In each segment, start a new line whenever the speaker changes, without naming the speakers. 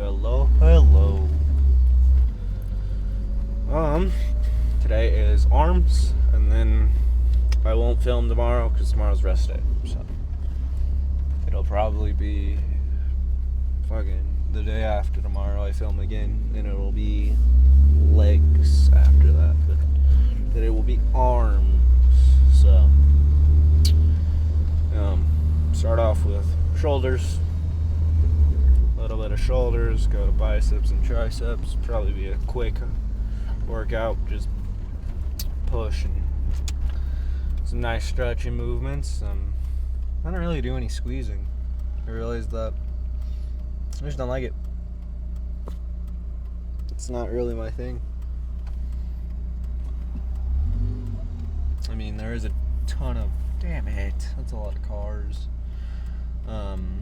Hello. Today is arms, and then I won't film tomorrow because tomorrow's rest day. So it'll probably be fucking the day after tomorrow I film again, and it'll be legs after that. But then it will be arms. So start off with shoulders. A little bit of shoulders, go to biceps and triceps. Probably be a quick workout, just push and some nice stretching movements. I don't really do any squeezing. I realized that I just don't like it. It's not really my thing. I mean, there is a ton of... Damn it, that's a lot of cars.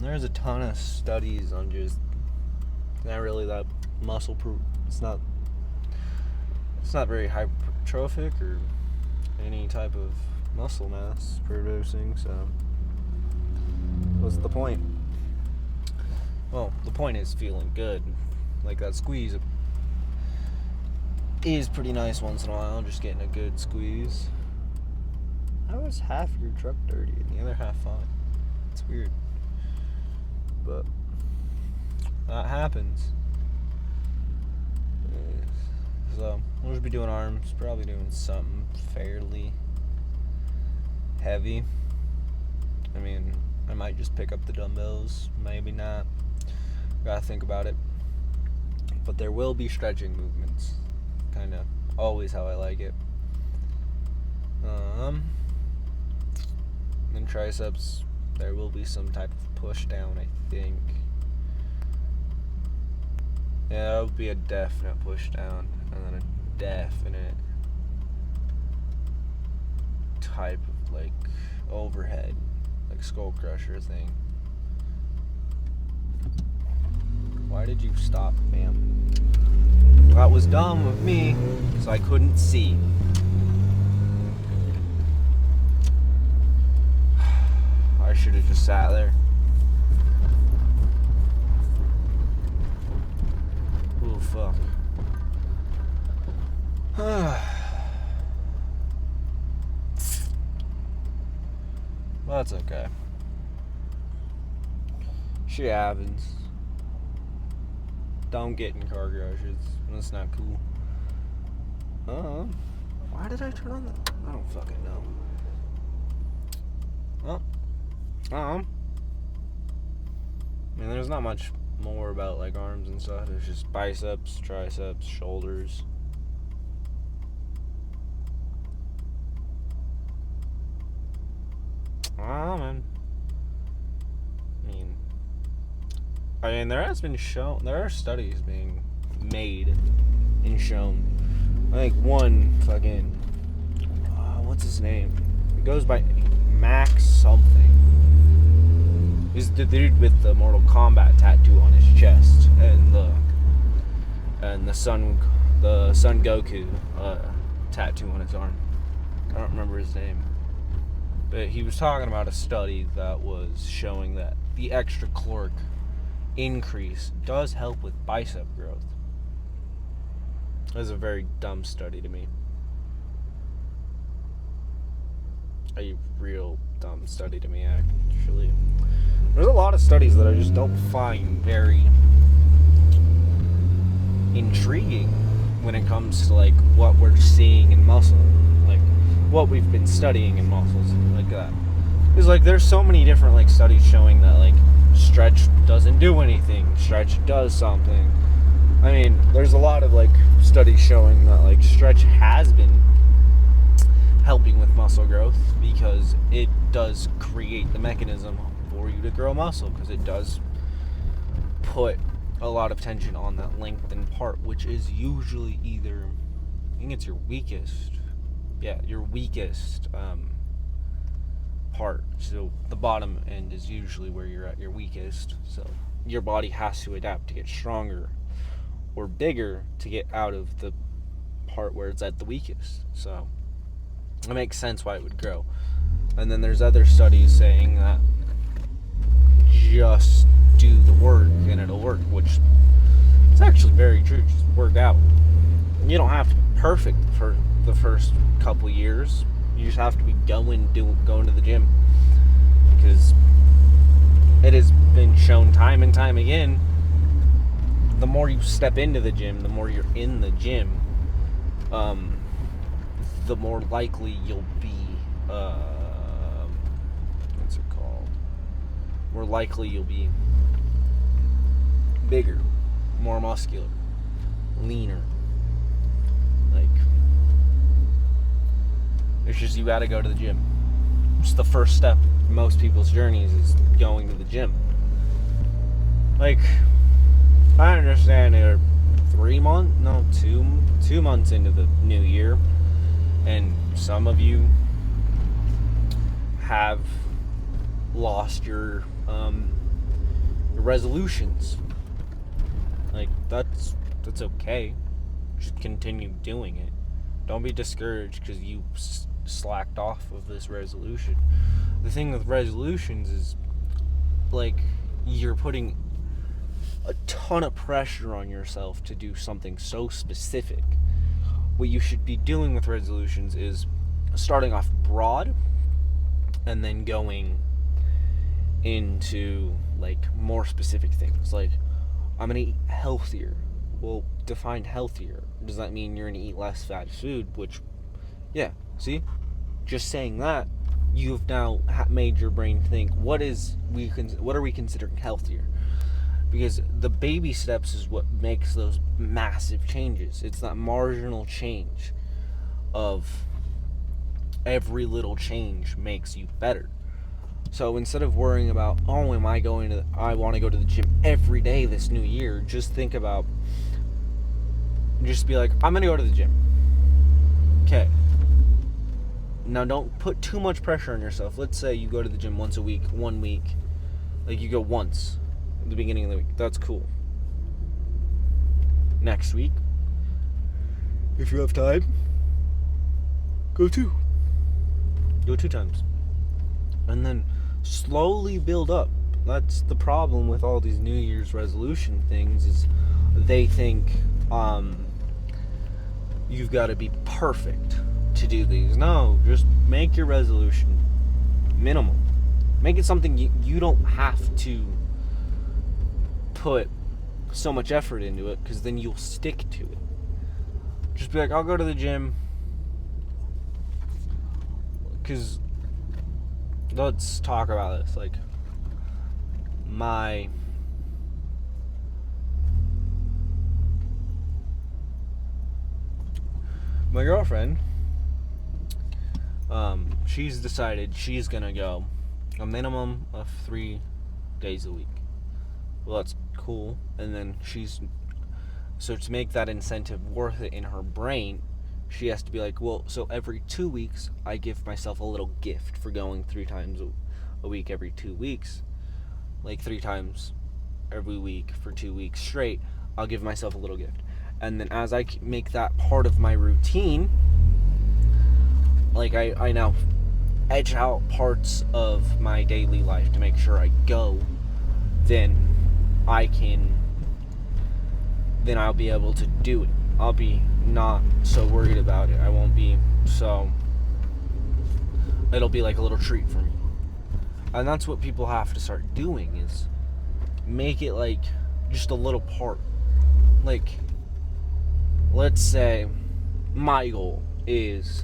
There's a ton of studies on just not really that muscle proof. It's not very hypertrophic or any type of muscle mass producing, so what's the point? Well, the point is feeling good. Like that squeeze is pretty nice once in a while, just getting a good squeeze. How is half your truck dirty and the other half fine? It's weird. But that happens. So we'll just be doing arms, probably doing something fairly heavy. I mean, I might just pick up the dumbbells, maybe not. Gotta think about it. But there will be stretching movements. Kinda always how I like it. And triceps, there will be some type of push down, I think. Yeah, that would be a definite push down, and then a definite type of like overhead, like skull crusher thing. Why did you stop, ma'am? That was dumb of me, because I couldn't see. I should have just sat there. Oh, fuck. Well, that's okay. Shit happens. Don't get in car crashes. That's not cool. Why did I turn on that? I don't fucking know. I mean, there's not much more about like arms and stuff. There's just biceps, triceps, shoulders. Man. I mean, there are studies being made and shown. I think one fucking, what's his name? It goes by Max something. He's the dude with the Mortal Kombat tattoo on his chest and the Son Goku tattoo on his arm. I don't remember his name, but he was talking about a study that was showing that the extra caloric increase does help with bicep growth. That's a very dumb study to me. A real dumb study to me, actually. There's a lot of studies that I just don't find very intriguing when it comes to like what we're seeing in muscle, like what we've been studying in muscles, like that. Because like there's so many different like studies showing that like stretch doesn't do anything, stretch does something. I mean, there's a lot of like studies showing that like stretch has been helping with muscle growth because it does create the mechanism for you to grow muscle, because it does put a lot of tension on that lengthened part, which is usually either, I think it's your weakest part. So the bottom end is usually where you're at your weakest, so your body has to adapt to get stronger or bigger to get out of the part where it's at the weakest. So it makes sense why it would grow. And then there's other studies saying that just do the work and it'll work, which very true. Just work out. You don't have to be perfect for the first couple years. You just have to be going to the gym, because it has been shown time and time again, the more you step into the gym, the more you're in the gym, the more likely you'll be, what's it called? More likely you'll be bigger, more muscular, leaner. Like, it's just, you gotta go to the gym. It's the first step in most people's journeys, is going to the gym. Like, I understand they're 2 months into the new year, and some of you have lost your resolutions. Like, that's okay. Just continue doing it. Don't be discouraged because you slacked off of this resolution. The thing with resolutions is, like, you're putting a ton of pressure on yourself to do something so specific. What you should be doing with resolutions is starting off broad and then going into, like, more specific things. Like, I'm gonna eat healthier. Well, define healthier. Does that mean you're gonna eat less fast food? Which, yeah, see? Just saying that, you've now made your brain think, what are we considering healthier? Because the baby steps is what makes those massive changes. It's that marginal change of every little change makes you better. So instead of worrying about, I want to go to the gym every day this new year, just be like, I'm going to go to the gym. Okay. Now, don't put too much pressure on yourself. Let's say you go to the gym once a week, 1 week. Like, you go once at the beginning of the week. That's cool. Next week, if you have time, go 2. Go 2 times. And then slowly build up. That's the problem with all these New Year's resolution things, is they think you've got to be perfect to do these. No, just make your resolution minimal. Make it something you don't have to put so much effort into it, because then you'll stick to it. Just be like, I'll go to the gym, because let's talk about this. Like, my girlfriend, she's decided she's gonna go a minimum of 3 days a week. Well, that's cool. And then so to make that incentive worth it in her brain, she has to be like, well, so every 2 weeks I give myself a little gift for going 3 times a week every 2 weeks. Like 3 times every week for 2 weeks straight, I'll give myself a little gift. And then as I make that part of my routine, like, I now edge out parts of my daily life to make sure I go, then I'll be able to do it. I'll be not so worried about it. I won't be so... It'll be like a little treat for me. And that's what people have to start doing, is make it like just a little part. Like, let's say my goal is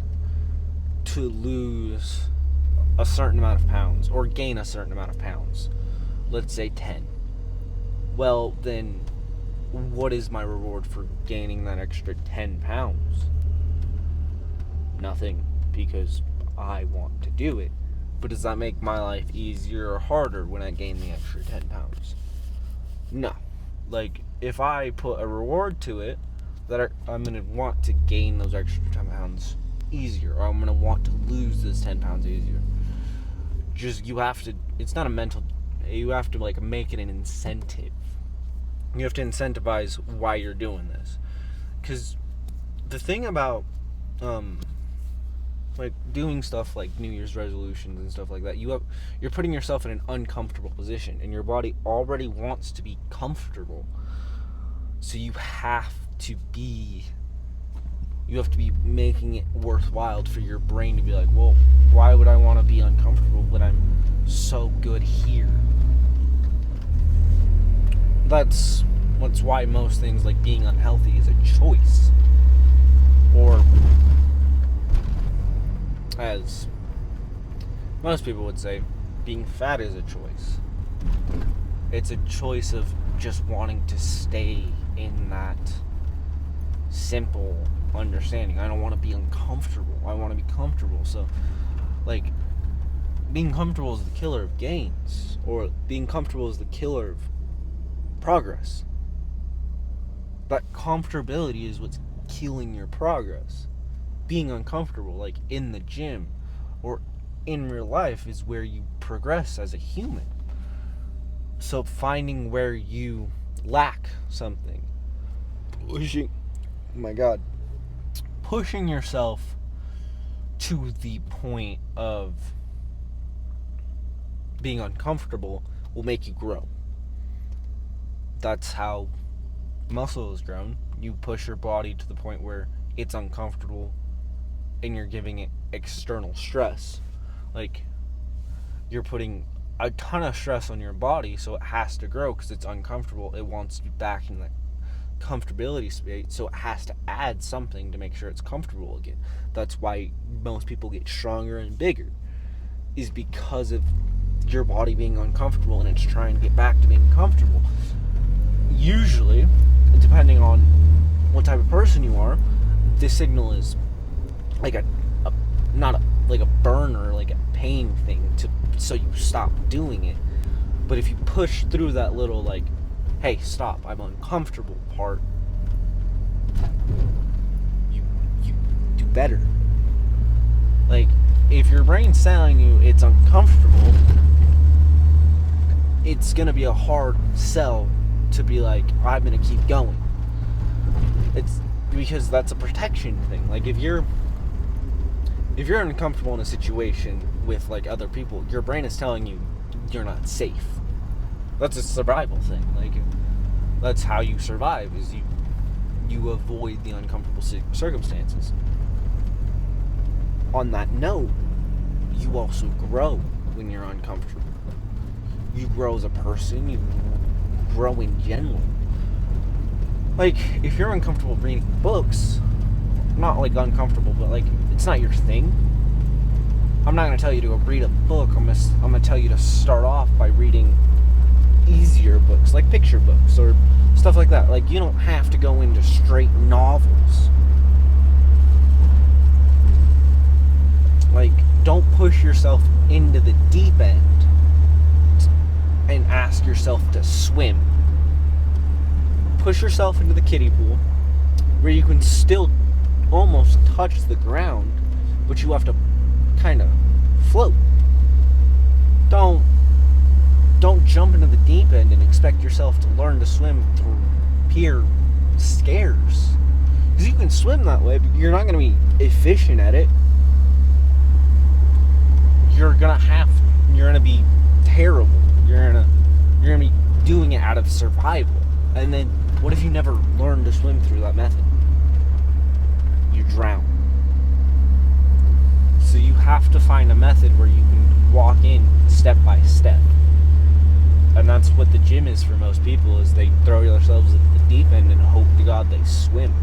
to lose a certain amount of pounds, or gain a certain amount of pounds. Let's say 10. Well, then what is my reward for gaining that extra 10 pounds? Nothing, because I want to do it. But does that make my life easier or harder when I gain the extra 10 pounds? No. Like, if I put a reward to it, that I'm going to want to gain those extra 10 pounds easier, or I'm going to want to lose this 10 pounds easier. Just, you have to, it's not a mental, you have to, like, make it an incentive. You have to incentivize why you're doing this. Because the thing about, like, doing stuff like New Year's resolutions and stuff like that, you're putting yourself in an uncomfortable position, and your body already wants to be comfortable. So you have to be making it worthwhile for your brain to be like, well, why would I want to be uncomfortable when I'm so good here? That's why most things like being unhealthy is a choice. Or, as most people would say, being fat is a choice. It's a choice of just wanting to stay in that simple understanding. I don't want to be uncomfortable. I want to be comfortable. So, like, being comfortable is the killer of gains, or being comfortable is the killer of progress. That comfortability is what's killing your progress. Being uncomfortable, like in the gym or in real life, is where you progress as a human. So finding where you lack something, pushing yourself to the point of being uncomfortable will make you grow. That's how muscle is grown. You push your body to the point where it's uncomfortable and you're giving it external stress. Like, you're putting a ton of stress on your body, so it has to grow because it's uncomfortable. It wants to be back in the comfortability state, so it has to add something to make sure it's comfortable again. That's why most people get stronger and bigger, is because of your body being uncomfortable and it's trying to get back to being comfortable. Usually, depending on what type of person you are, the signal is like not like a burn or like a pain thing so you stop doing it. But if you push through that little like, hey, stop, I'm uncomfortable part, you do better. Like, if your brain's telling you it's uncomfortable, it's gonna be a hard sell to be like, I'm gonna keep going. It's because that's a protection thing. Like, if you're uncomfortable in a situation with like other people, your brain is telling you you're not safe. That's a survival thing. Like, that's how you survive, is you avoid the uncomfortable circumstances. On that note, you also grow when you're uncomfortable. You grow as a person, you grow in general. Like, if you're uncomfortable reading books, not like uncomfortable, but like it's not your thing, I'm not going to tell you to go read a book. I'm going to tell you to start off by reading easier books, like picture books or stuff like that. Like, you don't have to go into straight novels. Like, don't push yourself into the deep end and ask yourself to swim. Push yourself into the kiddie pool where you can still almost touch the ground, but you have to kind of float. Don't jump into the deep end and expect yourself to learn to swim through pure scares. Because you can swim that way, but you're not going to be efficient at it. You're going to be terrible. You're going to be doing it out of survival. And then what if you never learn to swim through that method? You drown. So you have to find a method where you can walk in step by step. And that's what the gym is for most people, is they throw themselves at the deep end and hope to God they swim.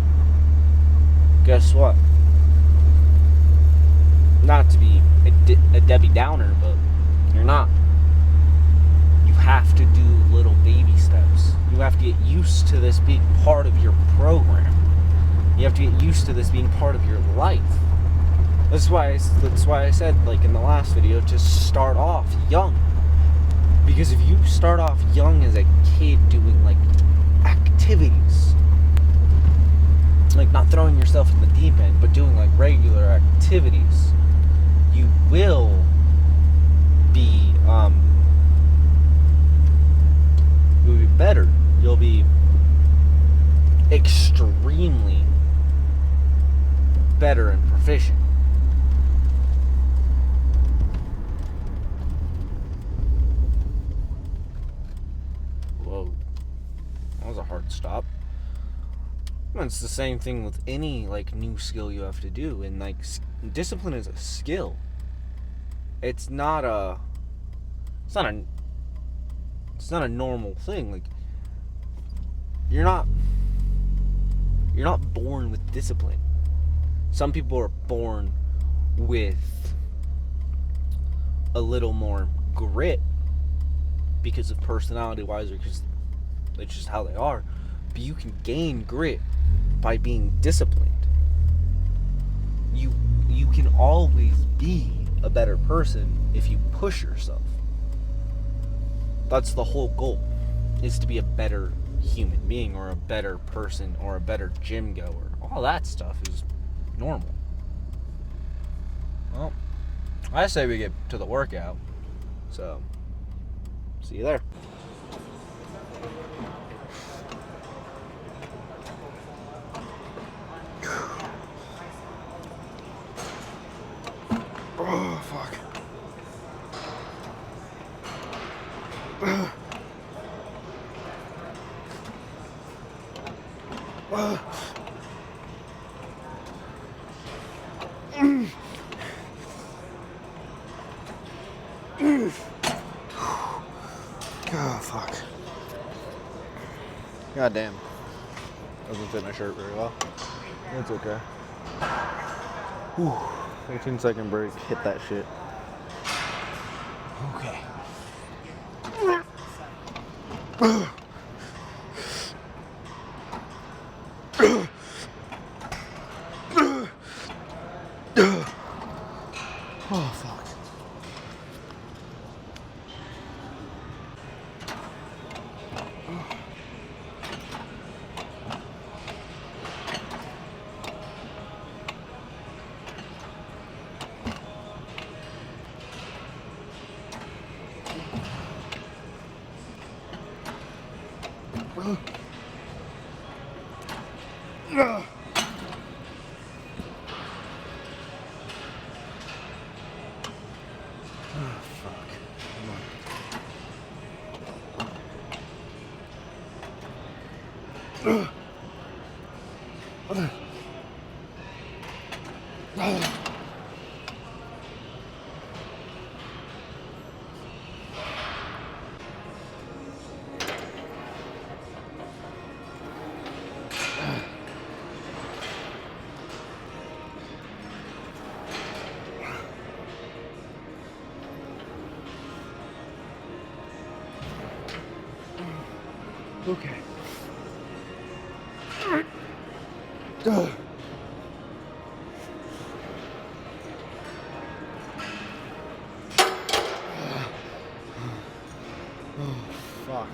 Guess what? Not to be a Debbie Downer, but you're not. You have to do little baby steps. You have to get used to this being part of your program. You have to get used to this being part of your life. That's why I said, like in the last video, to start off young. Because if you start off young as a kid doing like activities, like not throwing yourself in the deep end, but doing like regular activities, you will be you'll be better. You'll be extremely better and proficient. Whoa. That was a hard stop. Well, it's the same thing with any like new skill you have to do, and like discipline is a skill. It's not a. It's not a. It's not a normal thing. Like you're not. You're not born with discipline. Some people are born with a little more grit because of personality wise, or because that's just how they are. But you can gain grit by being disciplined. You can always be a better person if you push yourself. That's the whole goal, is to be a better human being or a better person or a better gym goer. All that stuff is normal. Well, I say we get to the workout. So, see you there. Oh, fuck. Oh, fuck. God damn. Doesn't fit my shirt very well. It's okay. Whew. 18-second break. Hit that shit. Okay. Oh, fuck. Okay. Oh, fuck.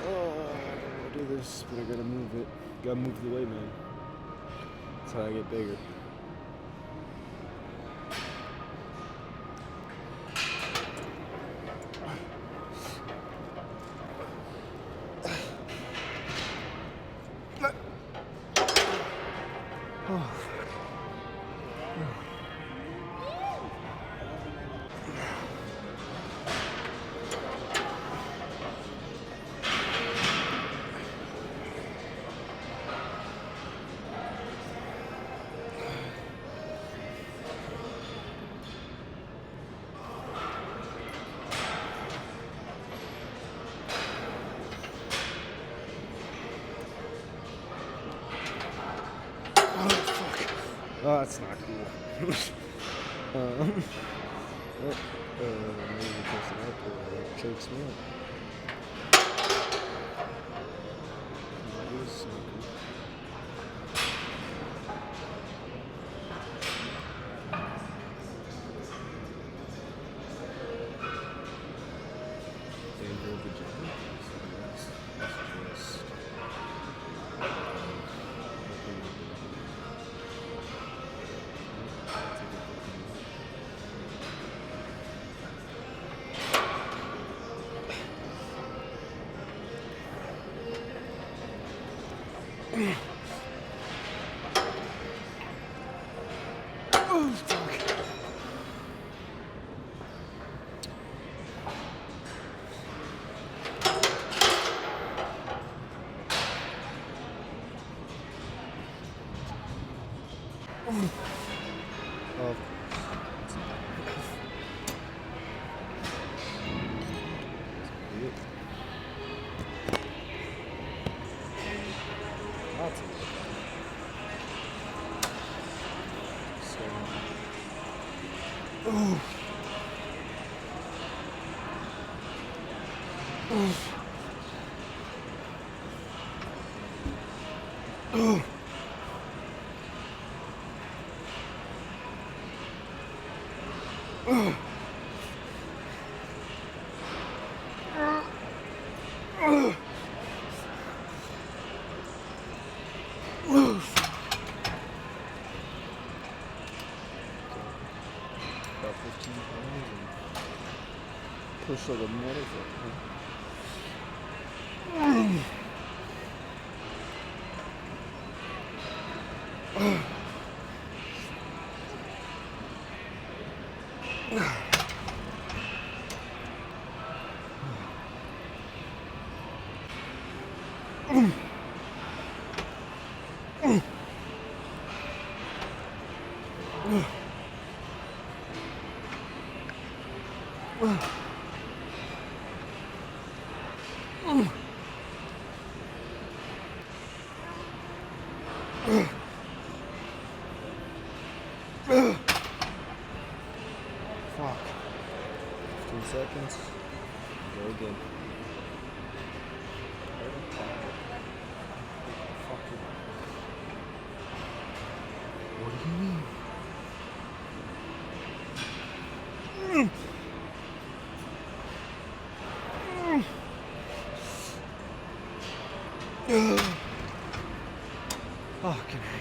Oh, I don't want to do this, but I gotta move it. Gotta move the weight, man. That's how I get bigger. Oh, that's not cool. Maybe close enough or it chokes me up. That is not cool. Danger of the gym. Oh, fuck. it. Lots of it. So, ooh. About 15 pounds and push like a motherfucker. Fuck. 15 seconds. Go again. Fuck you. What do you mean? Fucking hell.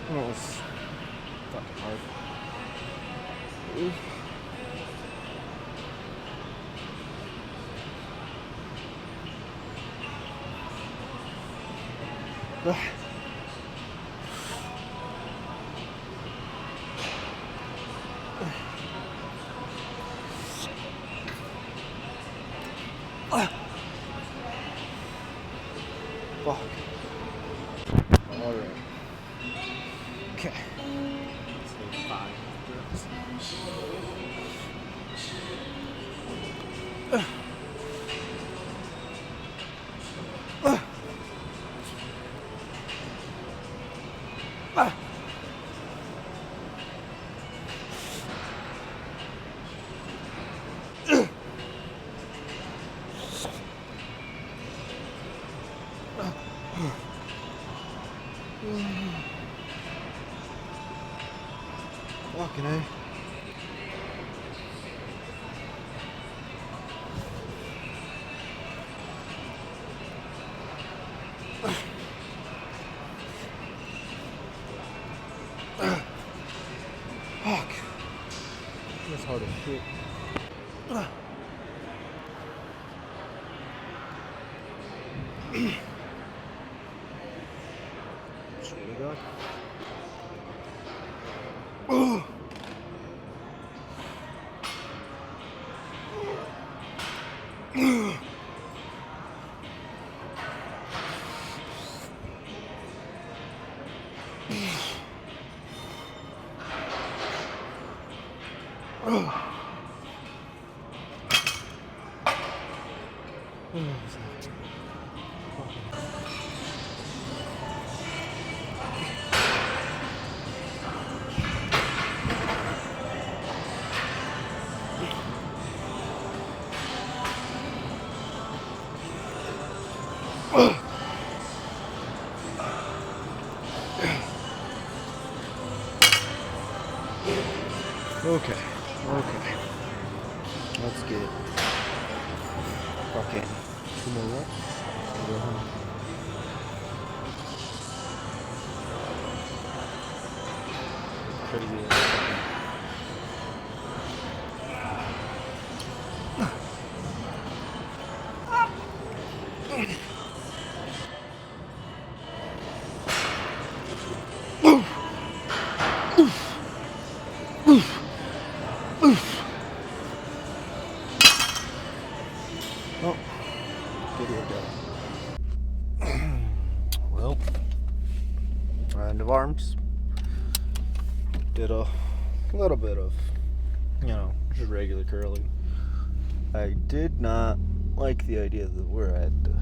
That was fucking hard. Fuck. Alright. Okay. Let's take 5 breaths. Fucking hell. Fuck. That's hard as shit. Swear to God. Okay, okay. Let's get fucking 2 more reps. Go home. pretty good. Oh, video go. Well, end of arms. Did a little bit of, just regular curling. I did not like the idea that where I had to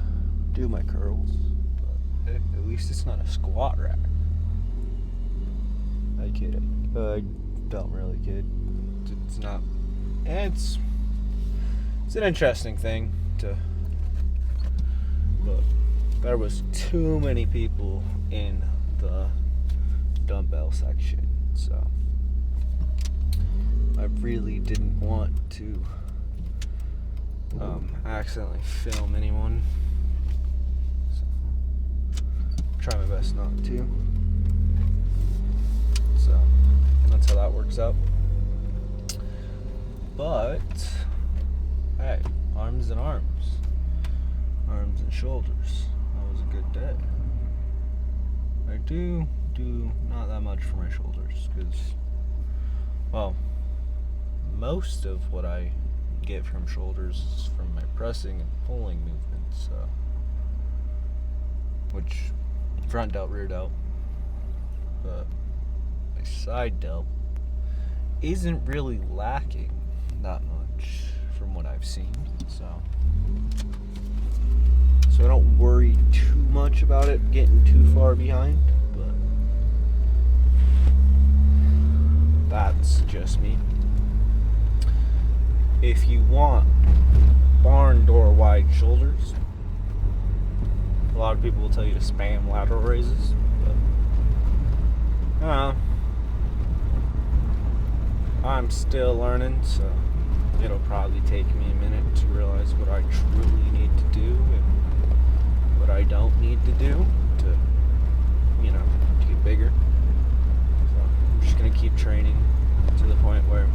do my curls, but at least it's not a squat rack. I kid. I don't really kid. It's not. It's an interesting thing to. But there was too many people in the dumbbell section, so I really didn't want to accidentally film anyone. So try my best not to. So that's how that works out. But hey, arms and shoulders. That was a good day. I do not that much for my shoulders because, well, most of what I get from shoulders is from my pressing and pulling movements, which front delt, rear delt, but my side delt isn't really lacking that much from what I've seen, so I don't worry too much about it getting too far behind, but that's just me. If you want barn door wide shoulders, a lot of people will tell you to spam lateral raises, but I'm still learning, so it'll probably take me a minute to realize what I truly need to do and what I don't need to do to get bigger. So I'm just gonna keep training to the point where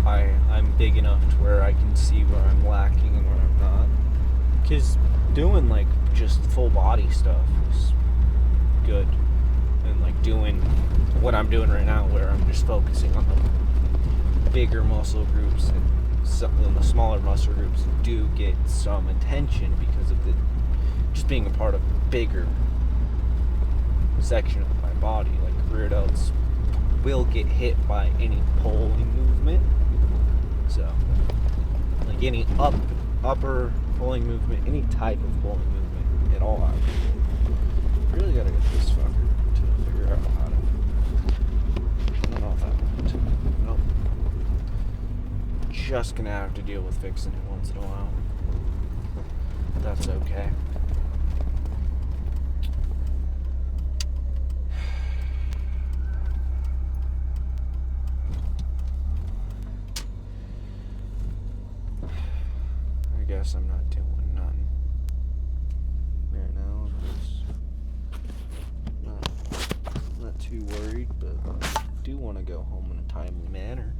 I'm big enough to where I can see where I'm lacking and where I'm not. Because doing like just full body stuff is good, and like doing what I'm doing right now, where I'm just focusing on the bigger muscle groups and some of the smaller muscle groups do get some attention because of the just being a part of a bigger section of my body. Like rear delts will get hit by any pulling movement, so like any upper pulling movement, any type of pulling movement at all. I really gotta get this fucker to figure out how to. I don't know if that went. Nope. Just gonna have to deal with fixing it once in a while. That's okay. I guess I'm not doing none right now. I'm not too worried, but I do want to go home in a timely manner.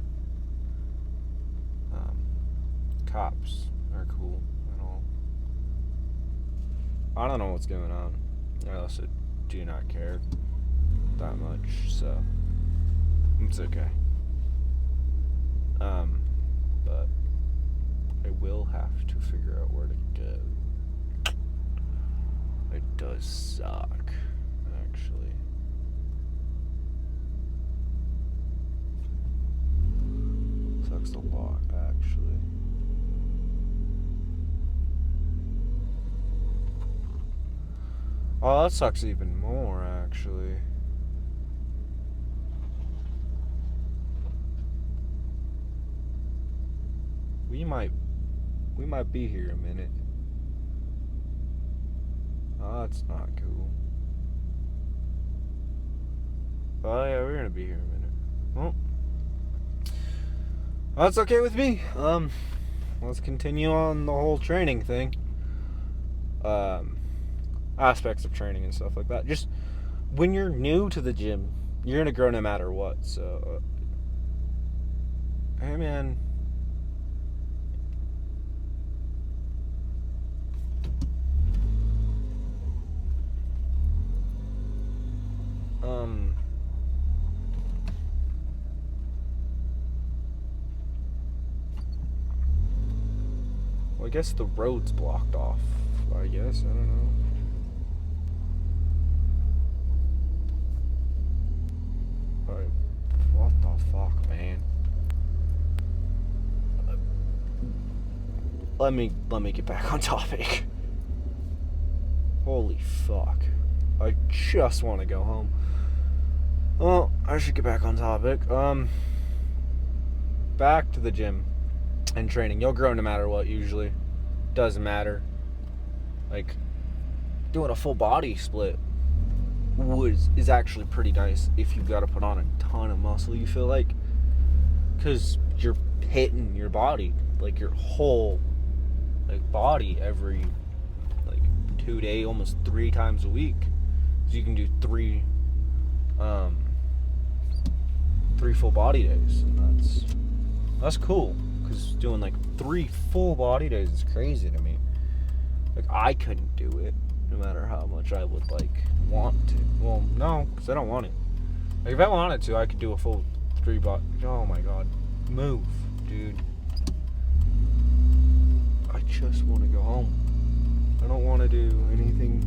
Cops are cool and all. I don't know what's going on. I also do not care that much, so it's okay. But I will have to figure out where to go. It does suck, actually. Sucks a lot, actually. Oh, that sucks even more, actually. We might be here a minute. Oh, that's not cool. Oh yeah, we're gonna be here a minute. Well, that's okay with me. Let's continue on the whole training thing. Aspects of training and stuff like that. Just when you're new to the gym, You're gonna grow no matter what. So, hey man. Well, I guess the road's blocked off. I guess, I don't know. Alright. What the fuck, man? Let me get back on topic. Holy fuck. I just want to go home. Well, I should get back on topic. Back to the gym and training. You'll grow no matter what, usually. Doesn't matter. Like, doing a full body split is actually pretty nice if you've got to put on a ton of muscle, you feel like. Because you're hitting your body, like your whole body every 2 days, almost 3 times a week. So you can do 3 full body days, and that's cool. Because doing 3 full body days is crazy to me. Like, I couldn't do it, no matter how much I would want to. Well, no, because I don't want it. Like, if I wanted to, I could do a full 3 body. Oh my god, move, dude. I just want to go home. I don't want to do anything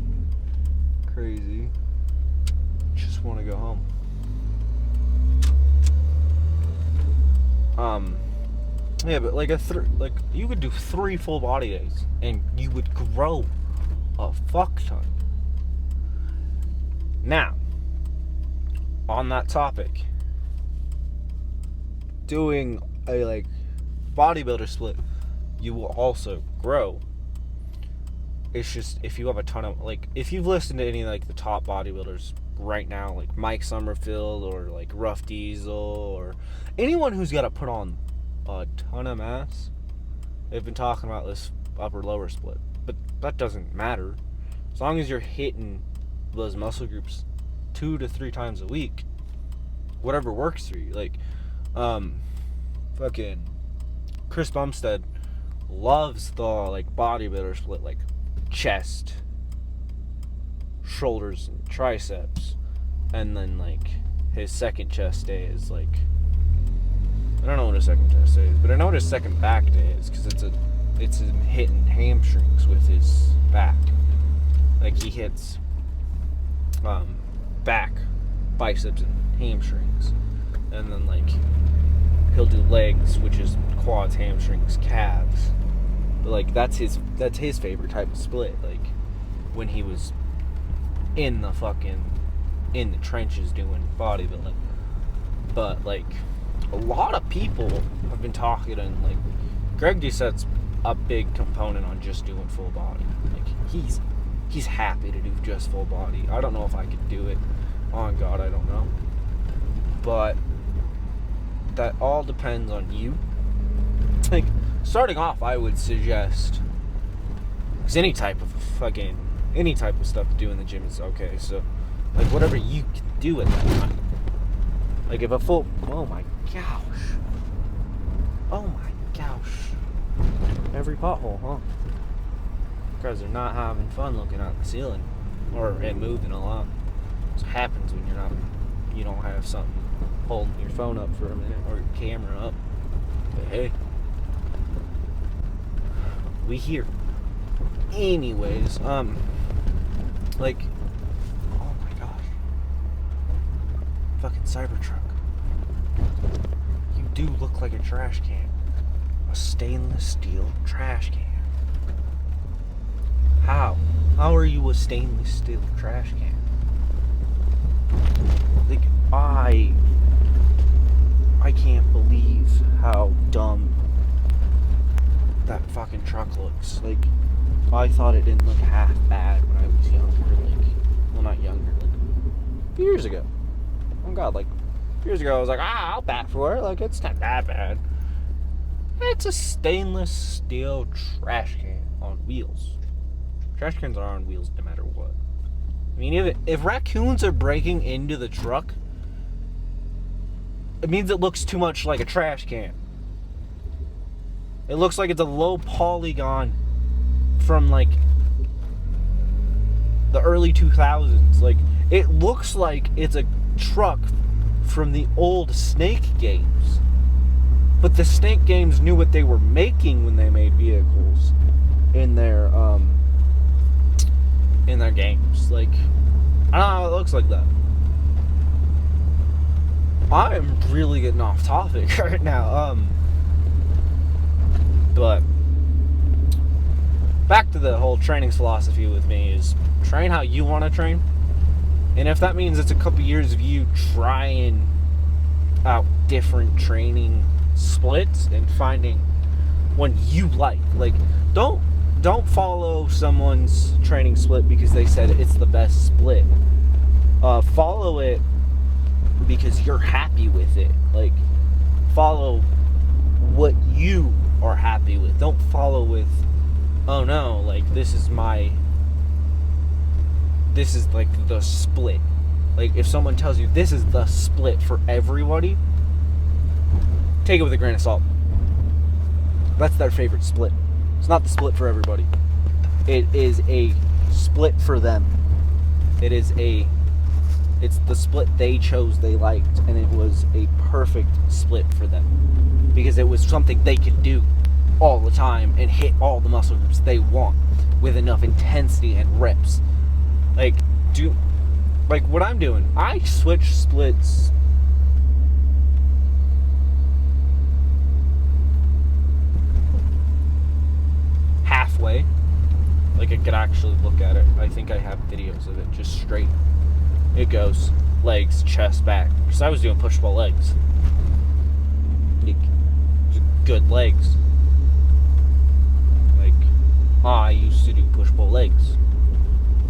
crazy. Just want to go home. Yeah, but you could do 3 full body days and you would grow a fuck ton. Now, on that topic, doing a bodybuilder split, you will also grow. It's just, if you have a ton of, if you've listened to any the top bodybuilders right now, like Mike Summerfield or Rough Diesel or anyone who's got to put on a ton of mass, they've been talking about this upper lower split. But that doesn't matter as long as you're hitting those muscle groups 2 to 3 times a week. Whatever works for you. Fucking Chris Bumstead loves the bodybuilder split, chest, shoulders, and triceps, and then his second chest day is I don't know what his second chest day is, but I know what his second back day is, because it's him hitting hamstrings with his back. He hits back, biceps, and hamstrings, and then he'll do legs, which is quads, hamstrings, calves. But that's his favorite type of split. When he was in the trenches doing bodybuilding. But a lot of people have been talking, and Greg Doucette's a big component on just doing full body. He's happy to do just full body. I don't know if I could do it. On God, I don't know. But that all depends on you. Starting off, I would suggest, because any type of stuff to do in the gym is okay. So, whatever you can do at that time. If a full, oh my gosh, every pothole, huh? Because they're not having fun looking at the ceiling, or it moving a lot. It happens when you don't have something holding your phone up for a minute, or your camera up. But hey, we here. Anyways, oh my gosh, fucking Cybertruck. You do look like a trash can. A stainless steel trash can. How? How are you a stainless steel trash can? I can't believe how dumb that fucking truck looks. I thought it didn't look half bad when I was younger. Well, not younger, years ago. Oh God, years ago I was I'll bat for it. It's not that bad. It's a stainless steel trash can on wheels. Trash cans are on wheels no matter what. I mean, if raccoons are breaking into the truck, It means it looks too much like a trash can. It looks like it's a low polygon from like the early 2000s. Like, it looks like it's a truck from the old Snake games. But the Snake games knew what they were making when they made vehicles in their games. Like, I don't know how it looks like that. I am really getting off topic right now. But back to the whole training philosophy with me is train how you want to train. And if that means it's a couple years of you trying out different training splits and finding one you like don't follow someone's training split because they said it's the best split. Follow it because you're happy with it. Like, follow what you are happy with. Don't follow with, oh no, like, this is like the split. Like, if someone tells you this is the split for everybody, take it with a grain of salt. That's their favorite split. It's not the split for everybody. It is a split for them. It's the split they chose, they liked, and it was a perfect split for them because it was something they could do all the time and hit all the muscle groups they want with enough intensity and reps. Like what I'm doing. I switch splits halfway. Like, I could actually look at it. I think I have videos of it just straight. It goes legs, chest, back. Because I was doing push-pull legs. Good legs. Like, I used to do push-pull legs.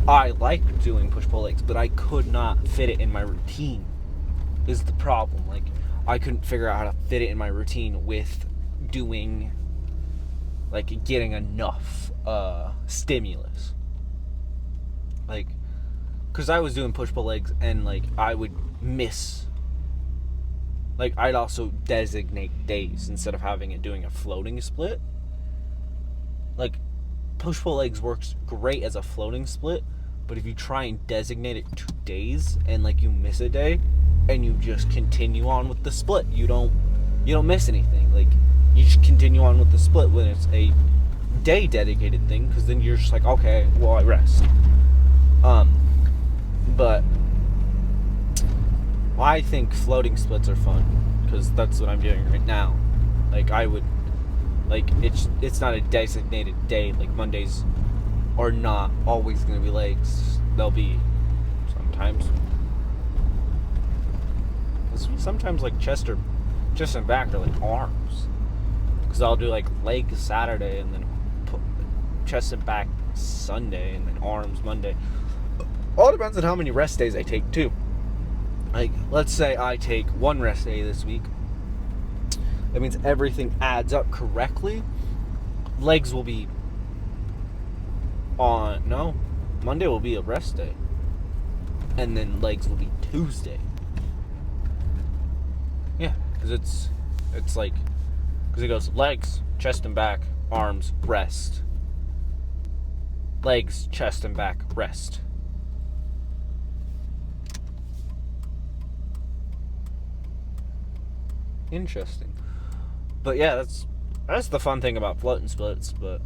I liked doing push-pull legs, but I could not fit it in my routine, is the problem. Like, I couldn't figure out how to fit it in my routine with doing, like, getting enough stimulus. Like, because I was doing push-pull legs and, like, I would miss. Like, I'd also designate days instead of having it doing a floating split. Like, push-pull legs works great as a floating split, but if you try and designate it 2 days and, like, you miss a day and you just continue on with the split, you don't miss anything. Like, you just continue on with the split when it's a day dedicated thing, because then you're just like, okay, well, I rest. But I think floating splits are fun because that's what I'm doing right now. Like, I would, like, it's not a designated day. Like, Mondays are not always going to be legs. They'll be sometimes like chest and back are like arms. Because I'll do like legs Saturday and then chest and back Sunday and then arms Monday. All depends on how many rest days I take too. Like, let's say I take 1 rest day this week. That means everything adds up correctly. Legs will be Monday will be a rest day. And then legs will be Tuesday. Yeah, because it's like, because it goes legs, chest and back, arms, rest. Legs, chest and back, rest. Interesting. But yeah, that's the fun thing about floating splits. But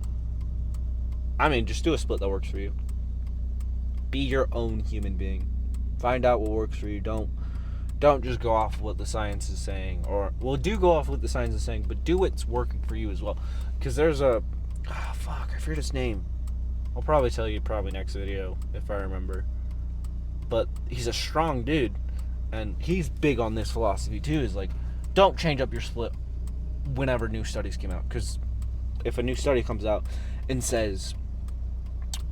I mean, just do a split that works for you. Be your own human being. Find out what works for you. Don't just go off of what the science is saying, do go off what the science is saying, but do what's working for you as well. Because there's I forget his name. I'll probably tell you next video if I remember. But he's a strong dude, and he's big on this philosophy too. Is like, don't change up your split whenever new studies came out. Because if a new study comes out and says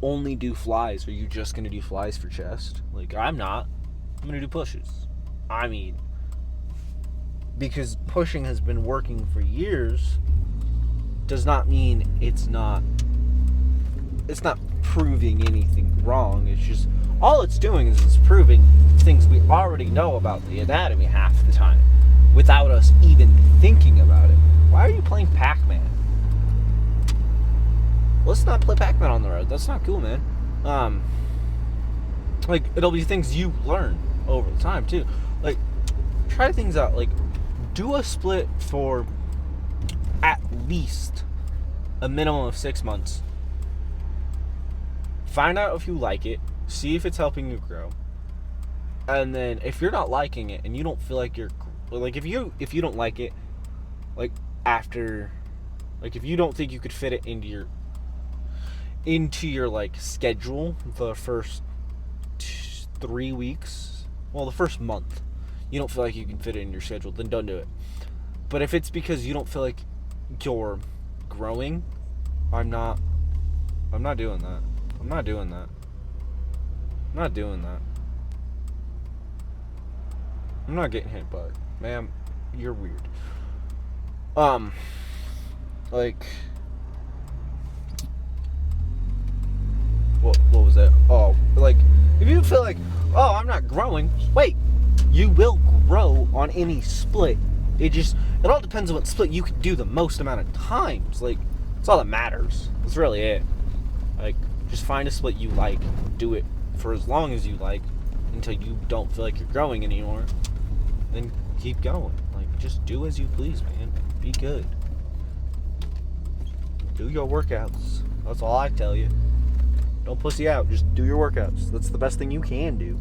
only do flies, are you just going to do flies for chest? Like, I'm not. I'm going to do pushes. I mean, because pushing has been working for years does not mean it's not proving anything wrong. It's just, all it's doing is it's proving things we already know about the anatomy half the time. without us even thinking about it. Why are you playing Pac-Man? Let's not play Pac-Man on the road. That's not cool, man. Like, it'll be things you learn over the time, too. Like, try things out. Like, do a split for at least a minimum of 6 months. Find out if you like it. See if it's helping you grow. And then, if you're not liking it and you don't feel like you're... Like, if you don't like it, like, after... Like, if you don't think you could fit it into your like, schedule the first 3 weeks, well, the first month, you don't feel like you can fit it in your schedule, then don't do it. But if it's because you don't feel like you're growing, I'm not doing that. I'm not doing that. I'm not doing that. I'm not getting hit by it. Ma'am, you're weird. Like, what was that? Oh, like, if you feel like, oh, I'm not growing, wait, you will grow on any split. It all depends on what split you can do the most amount of times. Like, that's all that matters. That's really it. Like, just find a split you like, do it for as long as you like, until you don't feel like you're growing anymore, then keep going. Like, just do as you please, man. Be good. Do your workouts. That's all I tell you. Don't pussy out. Just do your workouts. That's the best thing you can do.